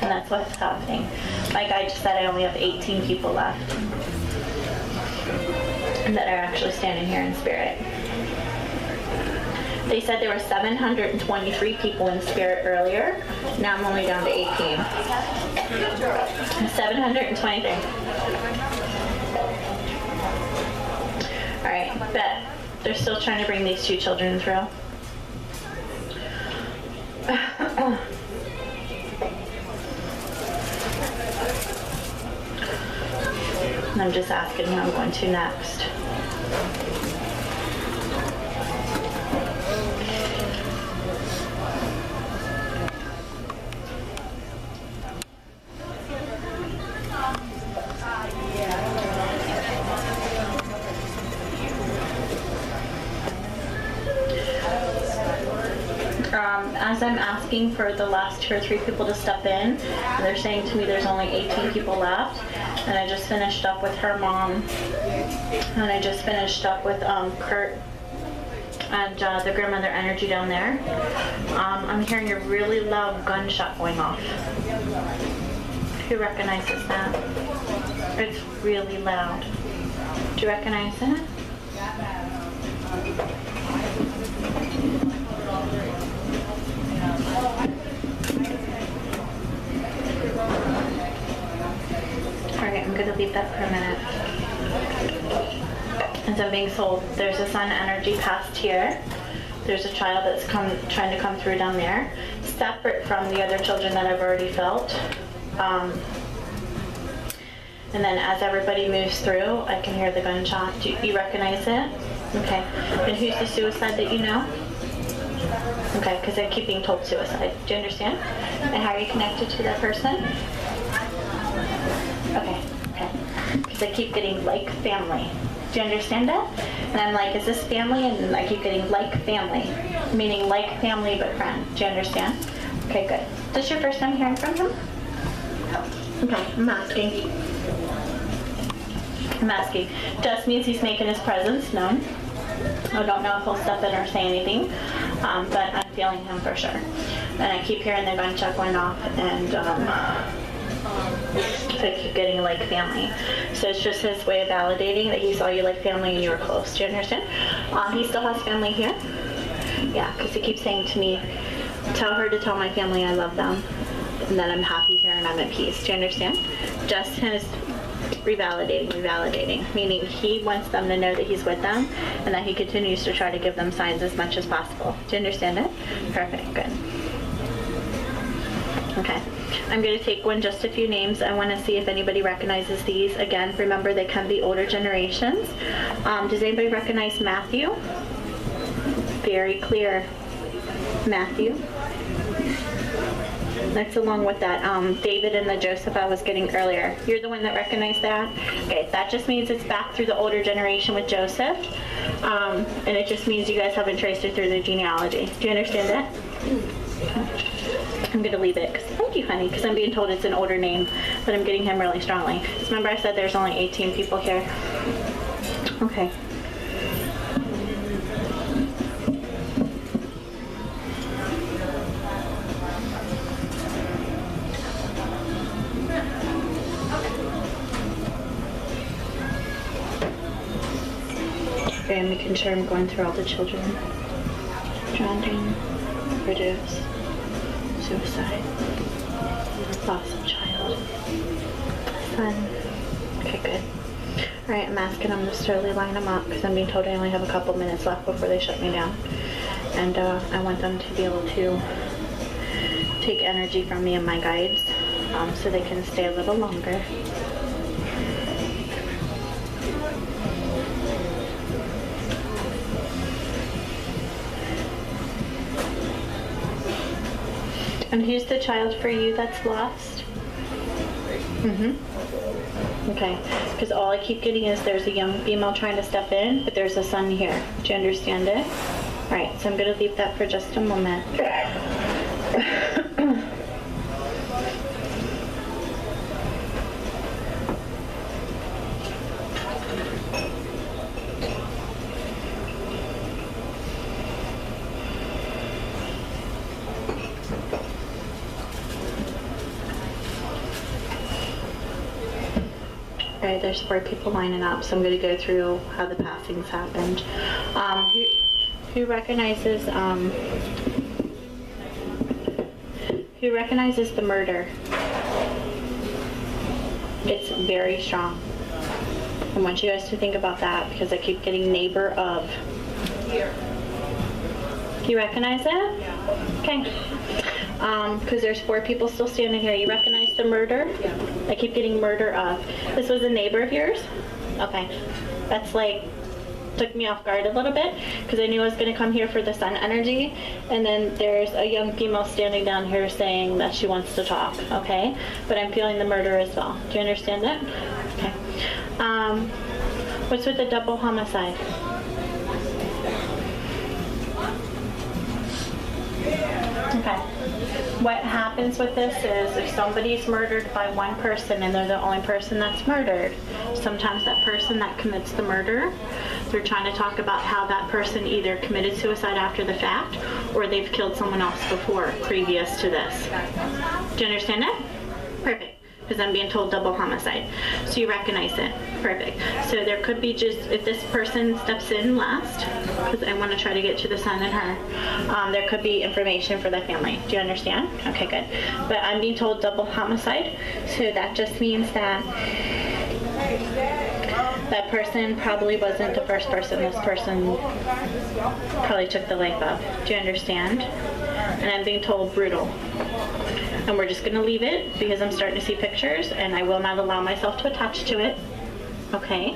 And that's what's happening. My guide just said I only have 18 people left and that are actually standing here in spirit. They said there were 723 people in spirit earlier. Now I'm only down to 18. 723. All right, bet they're still trying to bring these two children through. And I'm just asking who I'm going to next. As I'm asking for the last 2 or 3 people to step in, they're saying to me there's only 18 people left, and I just finished up with her mom, and I just finished up with Kurt and the grandmother energy down there. I'm hearing a really loud gunshot going off. Who recognizes that? It's really loud. Do you recognize it? Alright, I'm going to leave that for a minute. As I'm being told, there's a sun energy past here. There's a child that's trying to come through down there, separate from the other children that I've already felt. And then as everybody moves through, I can hear the gunshot. Do you recognize it? Okay. And who's the suicide that you know? Okay, because I keep being told suicide. Do you understand? And how are you connected to that person? Okay, okay. Because I keep getting like family. Do you understand that? And I'm like, is this family? And then I keep getting like family, meaning like family but friend. Do you understand? Okay, good. Is this your first time hearing from him? Okay, I'm asking. Just means he's making his presence known. I don't know if he'll step in or say anything, but I'm feeling him for sure. And I keep hearing the gunshot going off, and I keep getting like family. So it's just his way of validating that he saw you like family and you were close. Do you understand? He still has family here. Yeah, because he keeps saying to me, tell her to tell my family I love them and that I'm happy here and I'm at peace. Do you understand? Just his revalidating, meaning he wants them to know that he's with them and that he continues to try to give them signs as much as possible. Do you understand it? Perfect, good. Okay, I'm going to take just a few names. I want to see if anybody recognizes these. Again, remember they can be older generations. Does anybody recognize Matthew? Very clear. Matthew. That's along with that David and the Joseph I was getting earlier. You're the one that recognized that? Okay, that just means it's back through the older generation with Joseph. And it just means you guys haven't traced it through the genealogy. Do you understand that? I'm going to leave it. Thank you, honey, because I'm being told it's an older name, but I'm getting him really strongly. Remember I said there's only 18 people here? Okay. Okay, I'm making sure I'm going through all the children. Drowning, overdose, suicide, loss of child, son. Okay, good. Alright, I'm asking them to slowly line them up because I'm being told I only have a couple minutes left before they shut me down. And I want them to be able to take energy from me and my guides so they can stay a little longer. And who's the child for you that's lost? Okay, because all I keep getting is there's a young female trying to step in, but there's a son here. Do you understand it? All right, so I'm going to leave that for just a moment. Okay, there's 4 people lining up, so I'm going to go through how the passings happened. Who recognizes the murder? It's very strong. I want you guys to think about that because I keep getting neighbor of. You recognize that? Yeah. Okay. Because there's 4 people still standing here. You recognize the murder? Yeah. I keep getting murder of. This was a neighbor of yours? Okay. That's like, took me off guard a little bit because I knew I was going to come here for the sun energy, and then there's a young female standing down here saying that she wants to talk, okay? But I'm feeling the murder as well. Do you understand that? Okay. What's with the double homicide? Okay. What happens with this is if somebody's murdered by one person and they're the only person that's murdered, sometimes that person that commits the murder, they're trying to talk about how that person either committed suicide after the fact or they've killed someone else before, previous to this. Do you understand that? Perfect. Because I'm being told double homicide. So you recognize it. Perfect. So there could be just, if this person steps in last, because I want to try to get to the son and her, there could be information for the family. Do you understand? Okay, good. But I'm being told double homicide. So that just means that that person probably wasn't the first person this person probably took the life of. Do you understand? And I'm being told brutal. And we're just going to leave it because I'm starting to see pictures and I will not allow myself to attach to it. Okay.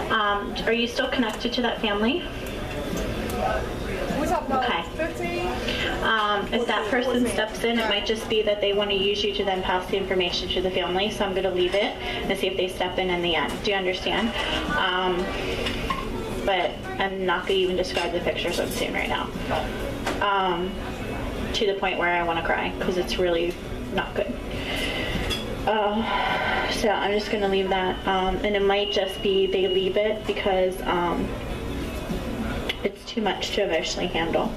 Are you still connected to that family? Okay. If that person steps in, it might just be that they want to use you to then pass the information to the family. So I'm going to leave it and see if they step in the end. Do you understand? But I'm not going to even describe the pictures I'm seeing right now. To the point where I want to cry because it's really not good. So I'm just going to leave that. And it might just be they leave it because it's too much to emotionally handle.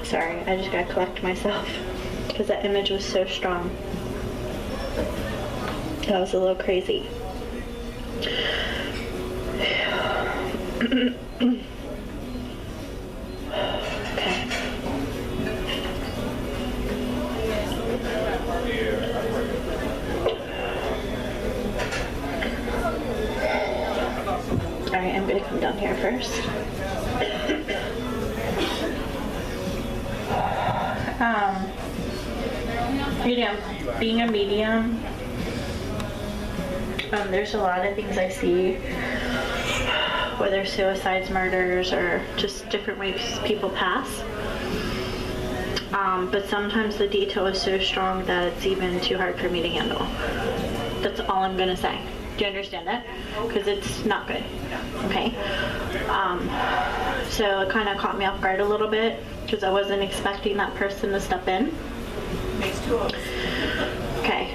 Sorry, I just got to collect myself because that image was so strong. That was a little crazy. Okay. Alright, I'm going to come down here first. You know, being a medium, there's a lot of things I see, whether suicides, murders, or just different ways people pass. But sometimes the detail is so strong that it's even too hard for me to handle. That's all I'm going to say. Do you understand that? Because it's not good. Okay? So it kind of caught me off guard a little bit because I wasn't expecting that person to step in. Okay.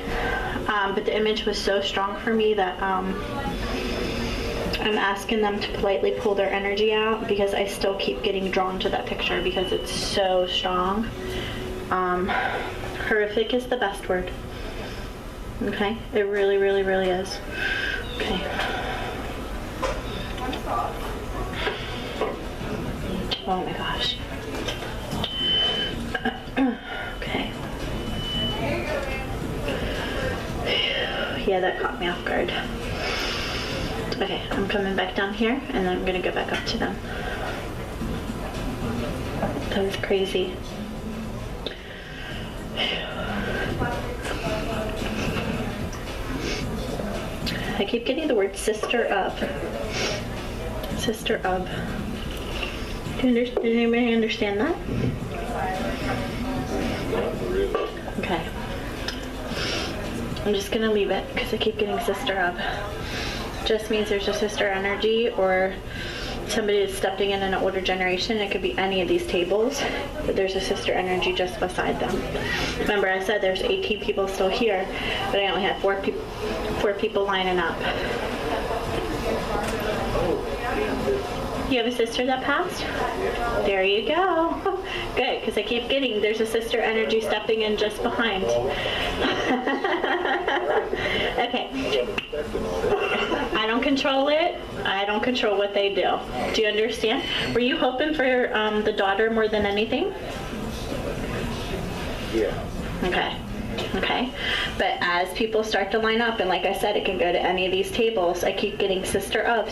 But the image was so strong for me that I'm asking them to politely pull their energy out because I still keep getting drawn to that picture because it's so strong. Horrific is the best word. Okay? It really, really, really is. Okay. Oh my gosh. Okay. Yeah, that caught me off guard. Okay, I'm coming back down here and then I'm gonna go back up to them. That was crazy. I keep getting the word sister of. Sister of. Does anybody understand that? Okay. I'm just gonna leave it because I keep getting sister of. Just means there's a sister energy or somebody is stepping in an older generation. It could be any of these tables, but there's a sister energy just beside them. Remember I said there's 18 people still here, but I only had four people lining up. You have a sister that passed? There you go. Good, because I keep getting there's a sister energy stepping in just behind. Okay. I don't control it. I don't control what they do. Do you understand? Were you hoping for the daughter more than anything? Yeah. Okay. Okay. But as people start to line up, and like I said, it can go to any of these tables, I keep getting sister of,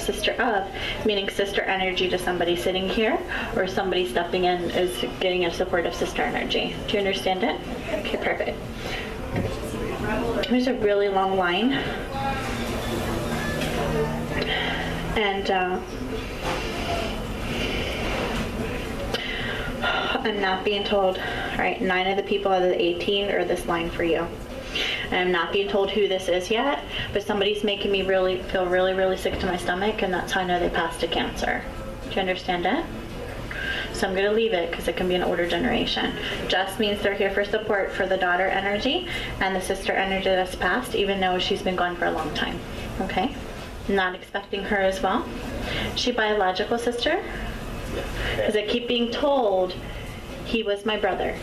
meaning sister energy to somebody sitting here, or somebody stepping in is getting a supportive sister energy. Do you understand it? Okay, perfect. There's a really long line. And I'm not being told, all right, 9 of the people out of the 18 are this line for you. And I'm not being told who this is yet, but somebody's making me feel really sick to my stomach, and that's how I know they passed to Cancer. Do you understand it? So I'm going to leave it because it can be an older generation. Just means they're here for support for the daughter energy and the sister energy that's passed, even though she's been gone for a long time. Okay? Not expecting her as well. Is she biological sister? Because I keep being told he was my brother.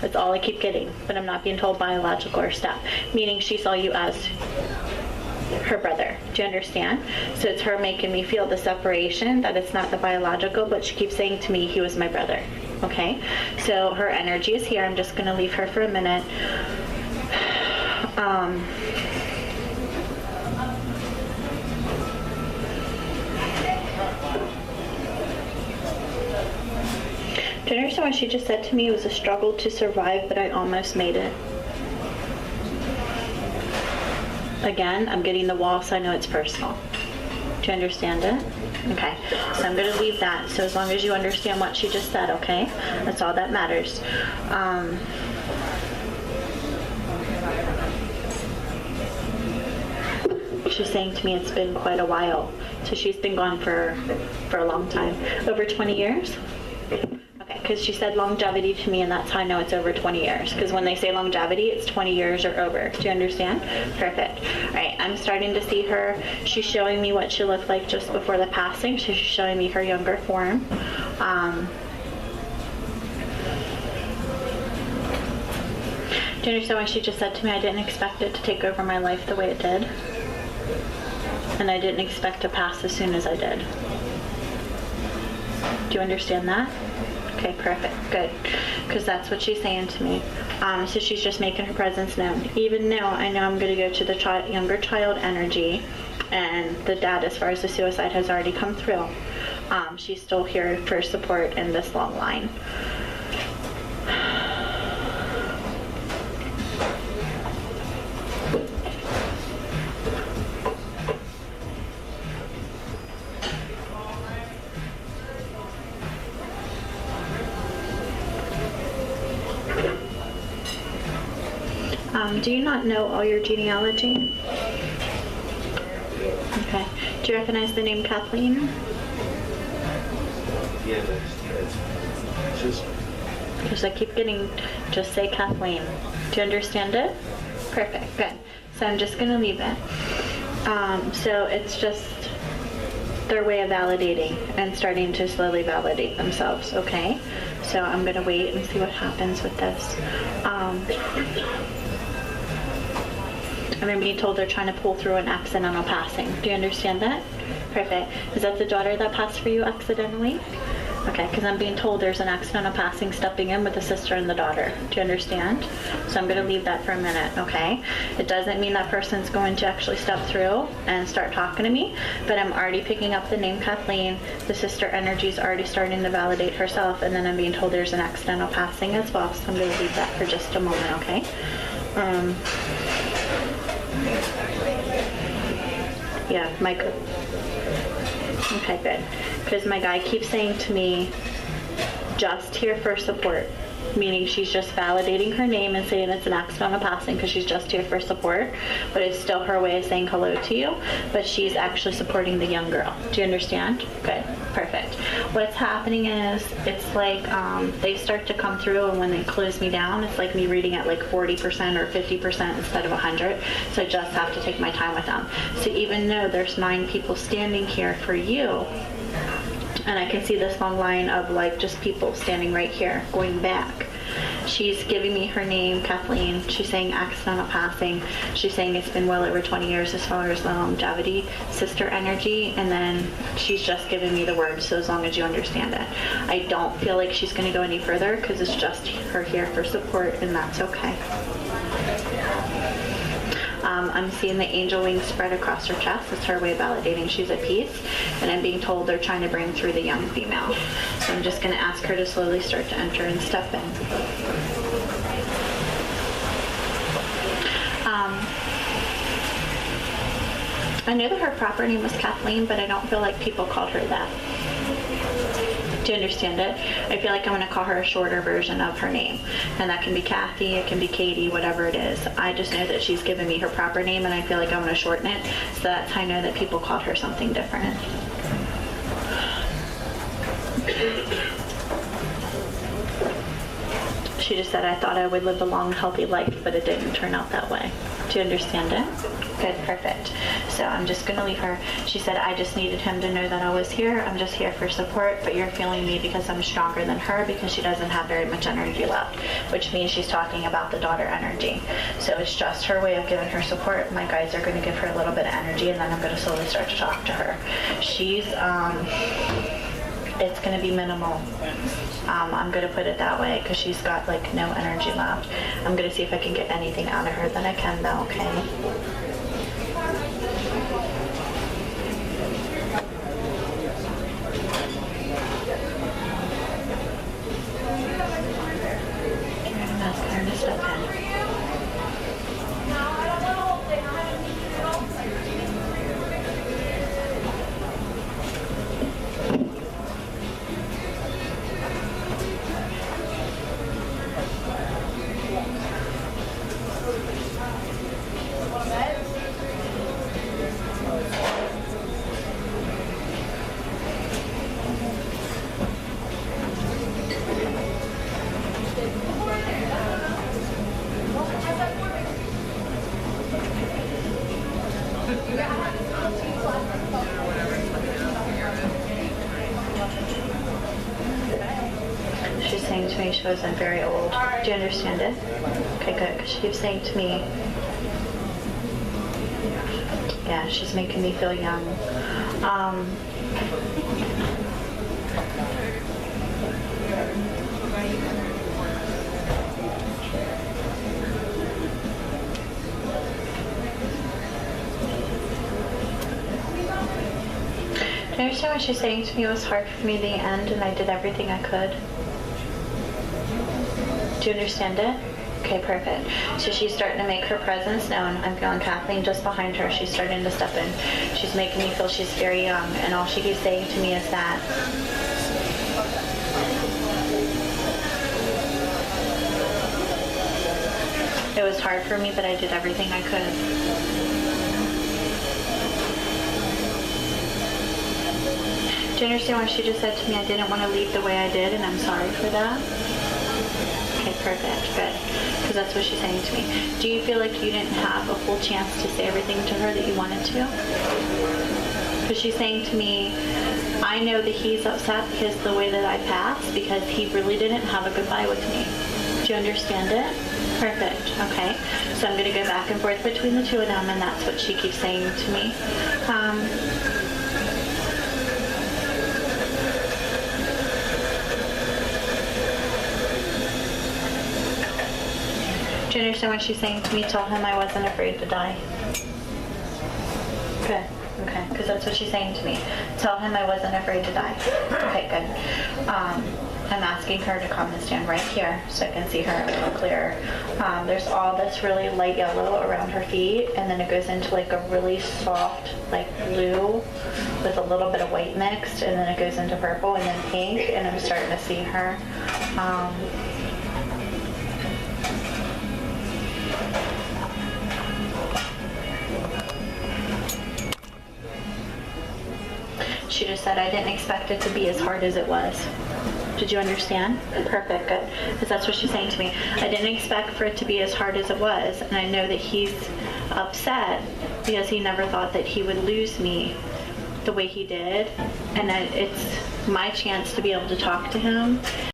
That's all I keep getting. But I'm not being told biological or step, meaning she saw you as her brother. Do you understand? So it's her making me feel the separation, that it's not the biological, but she keeps saying to me he was my brother. Okay? So her energy is here. I'm just going to leave her for a minute. Do you understand what she just said to me? It was a struggle to survive, but I almost made it. Again, I'm getting the wall, so I know it's personal. Do you understand it? Okay, so I'm going to leave that. So as long as you understand what she just said, okay? That's all that matters. She's saying to me it's been quite a while. So she's been gone for a long time. Over 20 years? Because she said longevity to me, and that's how I know it's over 20 years. Because when they say longevity, it's 20 years or over. Do you understand? Perfect. All right, I'm starting to see her. She's showing me what she looked like just before the passing. So she's showing me her younger form. Do you understand what she just said to me? I didn't expect it to take over my life the way it did. And I didn't expect to pass as soon as I did. Do you understand that? Okay, perfect, good, because that's what she's saying to me. So she's just making her presence known. Even though I know I'm going to go to the younger child energy, and the dad, as far as the suicide, has already come through. She's still here for support in this long line. Do you not know all your genealogy? Okay. Do you recognize the name Kathleen? Yeah, just... Because I keep getting, just say Kathleen. Do you understand it? Perfect, good. So I'm just going to leave it. So it's just their way of validating and starting to slowly validate themselves, okay? So I'm going to wait and see what happens with this. I'm being told they're trying to pull through an accidental passing. Do you understand that? Perfect. Is that the daughter that passed for you accidentally? Okay, because I'm being told there's an accidental passing stepping in with the sister and the daughter. Do you understand? So I'm going to leave that for a minute, okay? It doesn't mean that person's going to actually step through and start talking to me, but I'm already picking up the name Kathleen. The sister energy is already starting to validate herself, and then I'm being told there's an accidental passing as well, so I'm going to leave that for just a moment, okay? Yeah, Micah. Okay, good. Because my guy keeps saying to me, just here for support. Meaning she's just validating her name and saying it's an accidental passing because she's just here for support. But it's still her way of saying hello to you. But she's actually supporting the young girl. Do you understand? Good. Perfect. What's happening is it's like they start to come through, and when they close me down, it's like me reading at like 40% or 50% instead of 100. So I just have to take my time with them. So even though there's 9 people standing here for you, And I can see this long line of like just people standing right here going back. She's giving me her name, Kathleen. She's saying accidental passing. She's saying it's been well over 20 years as far as the longevity, sister energy, and then she's just giving me the word, so as long as you understand it. I don't feel like she's going to go any further because it's just her here for support, and that's okay. I'm seeing the angel wings spread across her chest. It's her way of validating she's at peace. And I'm being told they're trying to bring through the young female. So I'm just going to ask her to slowly start to enter and step in. I knew that her proper name was Kathleen, but I don't feel like people called her that. Do you understand it? I feel like I'm going to call her a shorter version of her name. And that can be Kathy, it can be Katie, whatever it is. I just know that she's given me her proper name, and I feel like I'm going to shorten it. So that's how I know that people called her something different. She just said, I thought I would live a long, healthy life, but it didn't turn out that way. Do you understand it? Good, perfect. So I'm just going to leave her. She said, I just needed him to know that I was here. I'm just here for support, but you're feeling me because I'm stronger than her because she doesn't have very much energy left, which means she's talking about the daughter energy. So it's just her way of giving her support. My guides are going to give her a little bit of energy, and then I'm going to slowly start to talk to her. She's, it's going to be minimal. I'm going to put it that way because she's got like no energy left. I'm going to see if I can get anything out of her that I can though, okay? I'm asking her to step in. She's saying to me she wasn't very old. Do you understand it? Okay, good. Because she keeps saying to me, yeah, she's making me feel young. Do you understand what she's saying to me? It was hard for me at the end, and I did everything I could. Do you understand it? Okay, perfect. So she's starting to make her presence known. I'm feeling Kathleen just behind her. She's starting to step in. She's making me feel she's very young, and all she keeps saying to me is that it was hard for me, but I did everything I could. Do you understand what she just said to me? I didn't want to leave the way I did, and I'm sorry for that. Okay, perfect, good. Because that's what she's saying to me. Do you feel like you didn't have a full chance to say everything to her that you wanted to? Because she's saying to me, I know that he's upset because the way that I passed, because he really didn't have a goodbye with me. Do you understand it? Perfect, okay. So I'm going to go back and forth between the two of them, and that's what she keeps saying to me. Do you understand what she's saying to me? Tell him I wasn't afraid to die. Good. Okay, because that's what she's saying to me. Tell him I wasn't afraid to die. Okay, good. I'm asking her to come and stand right here so I can see her a little clearer. There's all this really light yellow around her feet, and then it goes into like a really soft like blue with a little bit of white mixed, and then it goes into purple and then pink, and I'm starting to see her. She just said, I didn't expect it to be as hard as it was. Did you understand? Perfect, good. Because that's what she's saying to me. I didn't expect for it to be as hard as it was, and I know that he's upset because he never thought that he would lose me the way he did, and that it's my chance to be able to talk to him.